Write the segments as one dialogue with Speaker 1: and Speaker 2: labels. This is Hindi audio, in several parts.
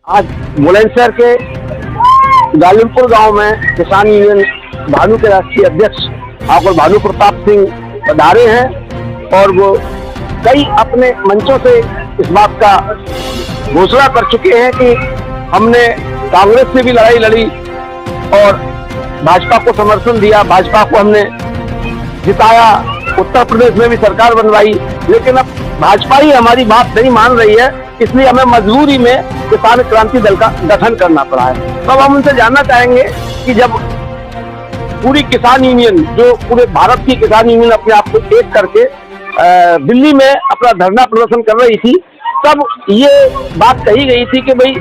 Speaker 1: आज बुलंदशहर के गालिमपुर गांव में किसान यूनियन भानु के राष्ट्रीय अध्यक्ष ठाकुर भानु प्रताप सिंह पधारे हैं और वो कई अपने मंचों से इस बात का घोषणा कर चुके हैं कि हमने कांग्रेस से भी लड़ाई लड़ी और भाजपा को समर्थन दिया, भाजपा को हमने जिताया, उत्तर प्रदेश में भी सरकार बनवाई, लेकिन अब भाजपा ही हमारी बात नहीं मान रही है, इसलिए हमें मजबूरी में किसान क्रांति दल का गठन करना पड़ा है। तो अब हम उनसे जानना चाहेंगे कि जब पूरी किसान यूनियन, जो पूरे भारत की किसान यूनियन अपने आप को एक करके दिल्ली में अपना धरना प्रदर्शन कर रही थी, तब ये बात कही गई थी कि भाई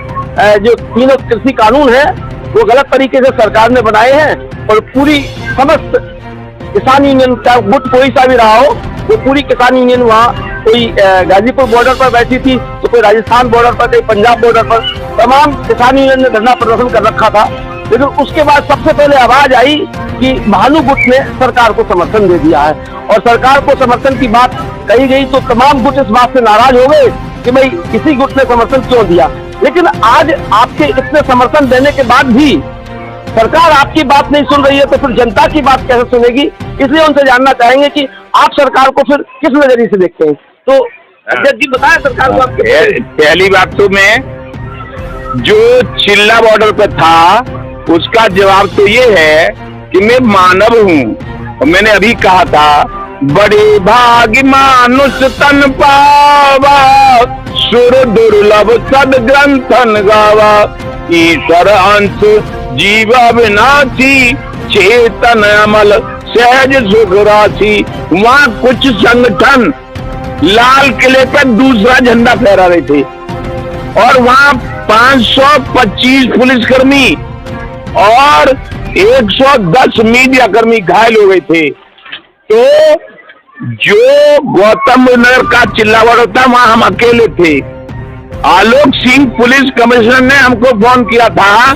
Speaker 1: जो तीनों कृषि कानून है वो गलत तरीके से सरकार ने बनाए हैं और पूरी समस्त किसान यूनियन का गुट कोई सा भी रहा हो, वो पूरी किसान यूनियन वहाँ कोई गाजीपुर बॉर्डर पर बैठी थी, तो कोई राजस्थान बॉर्डर पर, कोई पंजाब बॉर्डर पर, तमाम किसान यूनियन ने धरना प्रदर्शन कर रखा था। लेकिन उसके बाद सबसे पहले आवाज आई कि भानु गुट ने सरकार को समर्थन दे दिया है और सरकार को समर्थन की बात कही गई तो तमाम गुट इस बात से नाराज हो गए कि भाई किसी गुट ने समर्थन क्यों दिया। लेकिन आज आपके इतने समर्थन देने के बाद भी सरकार आपकी बात नहीं सुन रही है, तो फिर जनता की बात कैसे सुनेगी? इसलिए उनसे जानना चाहेंगे कि आप सरकार को फिर किस नजरिए से देखते हैं। तो अध्यक्ष जी बताएं सरकार को।
Speaker 2: पहली बात तो मैं जो चिल्ला बॉर्डर पे था उसका जवाब तो ये है कि मैं मानव हूँ और मैंने अभी कहा था बड़े भाग्य मानुष तन पावा, सुर दुर्लभ सद ग्रंथन गावा, ईश्वर अंश जीव अविनाशी, चेतन अमल सहज सुख राशि। वहाँ कुछ संगठन लाल किले पर दूसरा झंडा फहरा रहे थे और वहाँ 525 पुलिसकर्मी और 110 मीडिया कर्मी घायल हो गए थे। तो जो गौतम नगर का चिल्ला बॉर्डर था वहां हम अकेले थे। आलोक सिंह पुलिस कमिश्नर ने हमको फोन किया था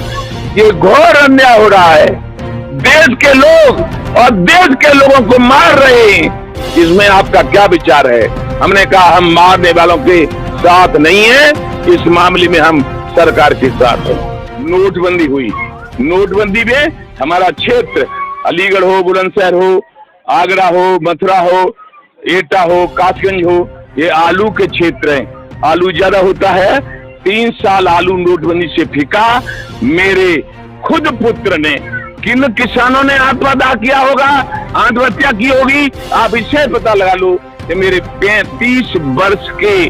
Speaker 2: कि घोर अन्याय हो रहा है, देश के लोग और देश के लोगों को मार रहे हैं, इसमें आपका क्या विचार है? हमने कहा हम मारने वालों के साथ नहीं है, इस मामले में हम सरकार के साथ हैं। नोटबंदी हुई, नोटबंदी में हमारा क्षेत्र अलीगढ़ हो, बुलंदशहर हो, आगरा हो, मथुरा हो, एटा हो, कासगंज हो, ये आलू के क्षेत्र हैं। आलू ज्यादा होता है। 3 साल आलू नोटबंदी से फिका। मेरे खुद पुत्र ने, किन किसानों ने आत्महत्या किया होगा, आत्महत्या की होगी, आप इसे पता लगा लो कि मेरे 35 वर्ष के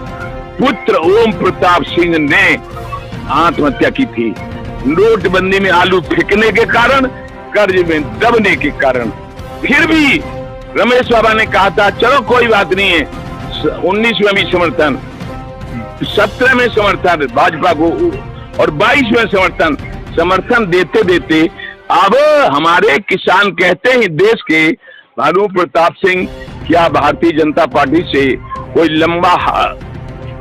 Speaker 2: पुत्र ओम प्रताप सिंह ने आत्महत्या की थी। नोटबंदी में आलू फेंकने के कारण, कर्ज में दबने के कारण। फिर भी रमेश बाबा ने कहा था चलो कोई बात नहीं है, 19 में भी समर्थन, 17 में समर्थन भाजपा को और 22 में समर्थन देते देते अब हमारे किसान कहते हैं देश के भानु प्रताप सिंह क्या भारतीय जनता पार्टी से कोई लंबा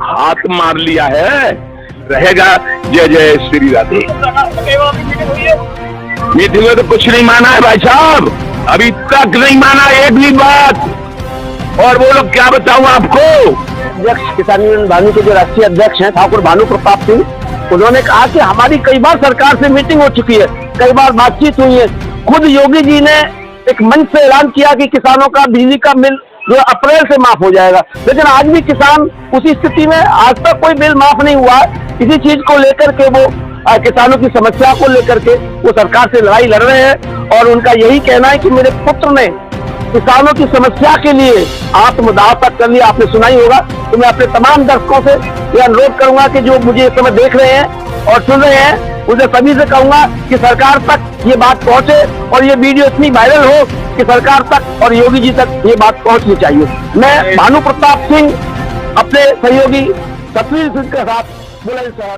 Speaker 2: हाथ मार लिया है? रहेगा। जय जय श्री राधे। मीटिंग में तो कुछ नहीं माना है भाई साहब, अभी तक नहीं माना एक भी बात। और वो लोग क्या बताऊं आपको?
Speaker 1: अध्यक्ष किसान यूनियन भानु के जो राष्ट्रीय अध्यक्ष हैं ठाकुर भानु प्रताप सिंह, उन्होंने कहा कि हमारी कई बार सरकार से मीटिंग हो चुकी है, कई बार बातचीत हुई है। खुद योगी जी ने एक मंच से ऐलान किया कि किसानों का बिजली का बिल जो अप्रैल से माफ हो जाएगा, लेकिन आज भी किसान उसी स्थिति में, आज तक कोई बिल माफ नहीं हुआ। इसी चीज को लेकर के वो किसानों की समस्या को लेकर के वो सरकार से लड़ाई लड़ रहे हैं और उनका यही कहना है कि मेरे पुत्र ने किसानों की समस्या के लिए आत्मदाह तक कर लिया। आपने सुना ही होगा। तो मैं अपने तमाम दर्शकों से यह अनुरोध करूंगा कि जो मुझे इस समय देख रहे हैं और सुन रहे हैं, मुझे सभी से कहूंगा कि सरकार तक ये बात पहुंचे और ये वीडियो इतनी वायरल हो कि सरकार तक और योगी जी तक ये बात पहुंचनी चाहिए। मैं भानु प्रताप सिंह अपने सहयोगी सतवीर सिंह के साथ बुलंदशहर।